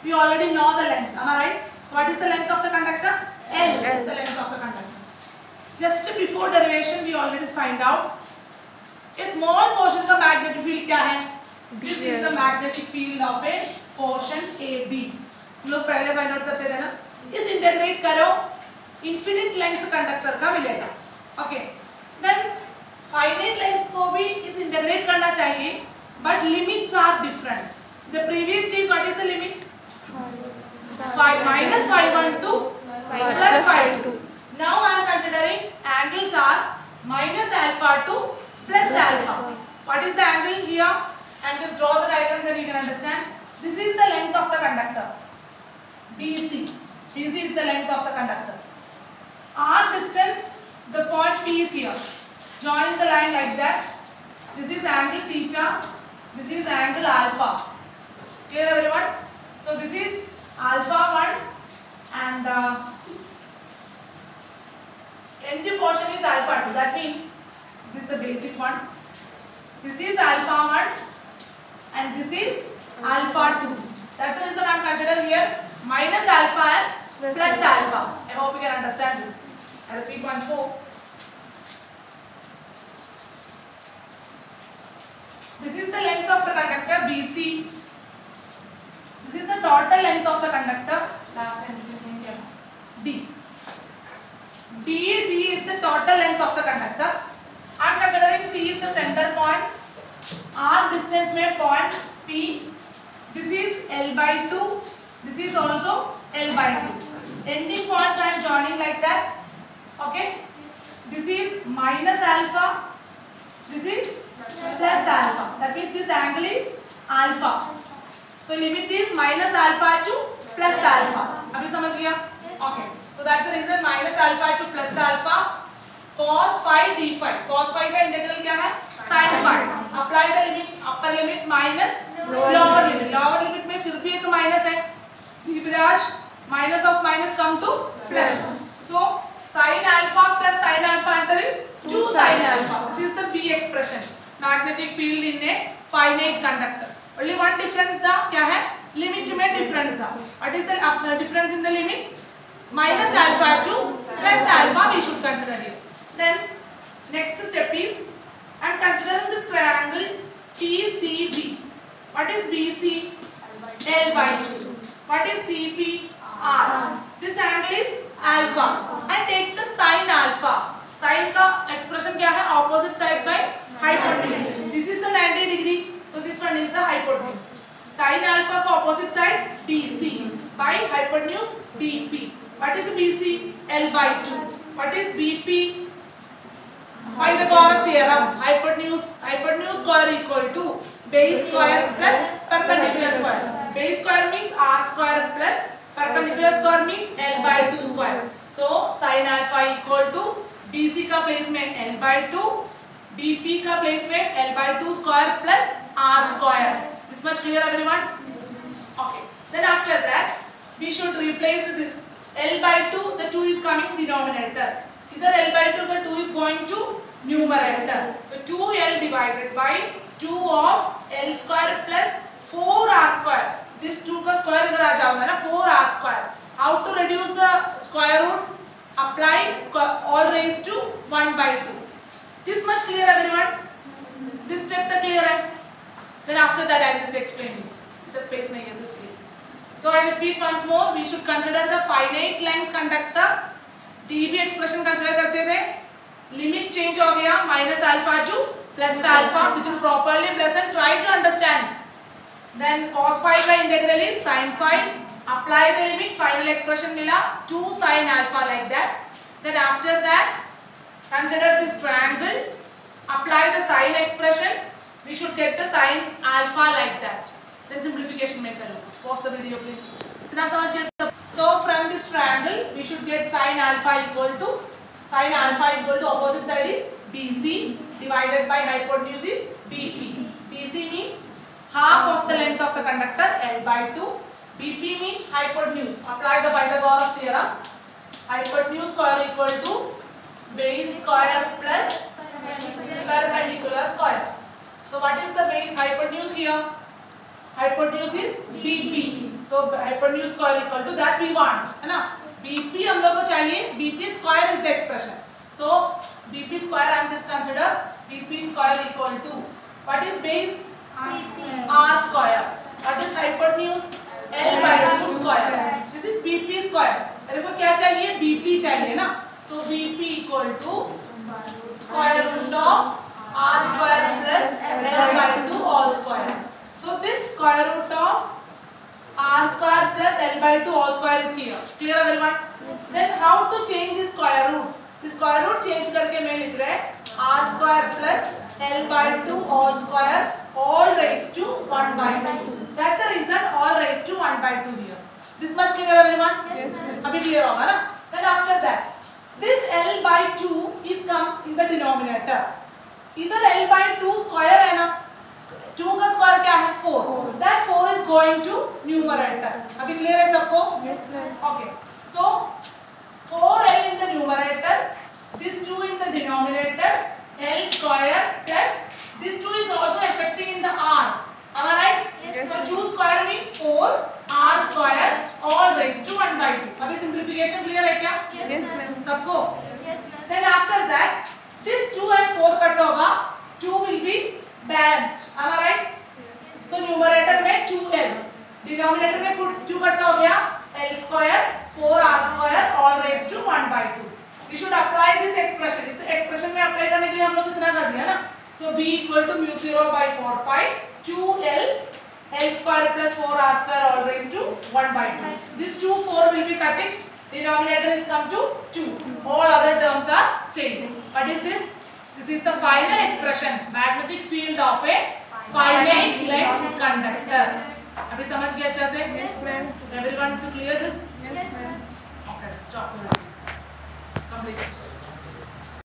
We already know the length. Am I right? So what is the length of the conductor? L is the length of the conductor. Just before derivation we already find out a small portion का magnetic field क्या है? This is the magnetic field of a portion AB. हम लोग पहले find out करते थे ना. इस इंटीग्रेट करो infinite length कंडक्टर का मिलेगा. Okay. Then finite length को भी इस इंटीग्रेट करना चाहिए, but limits are different. The previous case, what is the limit? Minus phi1 to plus phi2. Now I am considering angles are minus alpha to plus alpha. What is the angle here? And just draw the diagram, then you can understand. This is the length of the conductor. BC. BC is the length of the conductor. R distance, the point P is here. Join the line like that. This is angle theta. This is angle alpha. Clear everyone? So this is alpha 1 and empty portion is alpha 2. That means this is the basic one. This is alpha 1 and this is alpha 2. That's the reason I am considering here minus alpha and plus alpha. I hope you can understand this. I repeat once more. This is the length of the conductor BC. This is the total length of the conductor. Last time we can think D. D is the total length of the conductor. I am considering C is the center point. R distance में point P. This is L by 2. This is also L by 2. Ending points I am joining like that. Okay. This is minus alpha. This is plus alpha. That means this angle is alpha. So limit is minus alpha to plus alpha. अभी समझ गया? Okay. So that's the reason minus alpha to plus alpha. Cos phi d phi. Cos phi का integral क्या है? Sin phi. Apply the limits. Upper limit minus lower limit. Lower limit में फिर भी एक minus है. Vivraj minus of minus come to plus. So sin alpha plus sin alpha answer is 2 sin alpha. This is the B expression. Magnetic field in a finite conductor. Only one difference था क्या है? Limit में difference था. What is the difference in the limit? Minus alpha to plus alpha we should consider here. Then next step is I am considering the triangle PCB. What is BC? L by 2. What is CP? R. This angle is alpha. And take the sin alpha. Sin का expression क्या है? Opposite side by hypotenuse. This is the 90 degree. So this one is the hypotenuse. Sin alpha का opposite side BC by hypotenuse BP. What is BC? L by 2. What is BP? Pythagoras theorem. Hypotenuse square equal to base square plus perpendicular square. Base square means R square plus perpendicular square means L by 2 square. So sin alpha equal to BC का place में L by 2, BP का place में L by 2 square plus R square. This much clear everyone? Okay. Then after that we should replace this L by 2. The 2 is coming denominator. Either L by 2 का 2 is going to numerator. So 2L divided by 2 of L square plus 4R square. This 2 का square इधर आ जाएगा ना 4R square. How to reduce the square root? Apply square all raised to 1 by 2. This much clear everyone? This step the clear है? Then after that I will just explain you. The space नहीं है तो इसलिए. So I repeat once more. We should consider the finite length conductor. dB expression consider करते थे. Limit change हो गया minus alpha to plus alpha. Sit properly plus and try to understand. Then cos phi का integral is sin phi. Apply the limit. Final expression मिला 2 sin alpha like that. Then after that consider this triangle. Apply the sin expression. We should get the sin alpha like that. Then simplification make करो. Pause the video please. इतना समझ गए? So from this triangle we should get sin alpha equal to opposite side is BC divided by hypotenuse is BP. BC means half of the length of the conductor L by 2. BP means hypotenuse. Apply the Pythagoras theorem. Hypotenuse square equal to base square plus perpendicular square. So what is the base hypotenuse here? hypotenuse is BP. So hypotenuse square equal to that we want, है ना? BP हम लोग को चाहिए, BP square is the expression. So BP square I am just consider BP square equal to what is base? R square. What is hypotenuse? L by 2 square. This is BP square. मेरे को क्या चाहिए? BP चाहिए ना? So BP equal to square root of R square plus L by 2 all square. So this square root of R square plus L by 2 all square is here. Clear everyone? Then how to change this square root? This square root change करके मैं लिख रहा है R square plus L by 2 all square all raised to 1 by 2. That's the reason all raised to 1 by 2 here. This much clear everyone? Yes, ma'am. अभी clear होगा ना? Then after that, this L by 2 is come in the denominator. इधर L by 2 square है ना? 2 का square क्या है? 4. That 4 is going to numerator. अभी clear है सबको? Yes, ma'am. Okay. So 4L in the numerator, this 2 in the denominator, L square plus this 2 is also affecting in the R. Am I right? Yes, so ma'am. 2 square means 4 R square all raised to 1 by 2. अभी simplification clear है क्या? Yes, ma'am. सबको? Yes, ma'am. Then after that, this 2 and 4 cut होगा, 2 will be balanced. Am I right? So numerator में 2L, denominator में 2 cut हो गया, L square 4R square all raised to 1 by 2. We should apply this expression. इस expression में apply करने के लिए हम लोग कितना कर दिया ना? So B equal to mu 0 by 4 pi 2L L square plus 4R square all raised to 1 by 2. This 2 4 will be cutting. Denominator is come to 2. All other terms are same. What is this? This is the final expression. Magnetic field of a finite length conductor. अभी समझ गए अच्छे से? Yes, ma'am. Everyone to clear this? Yes, ma'am. Okay, stop. Complete.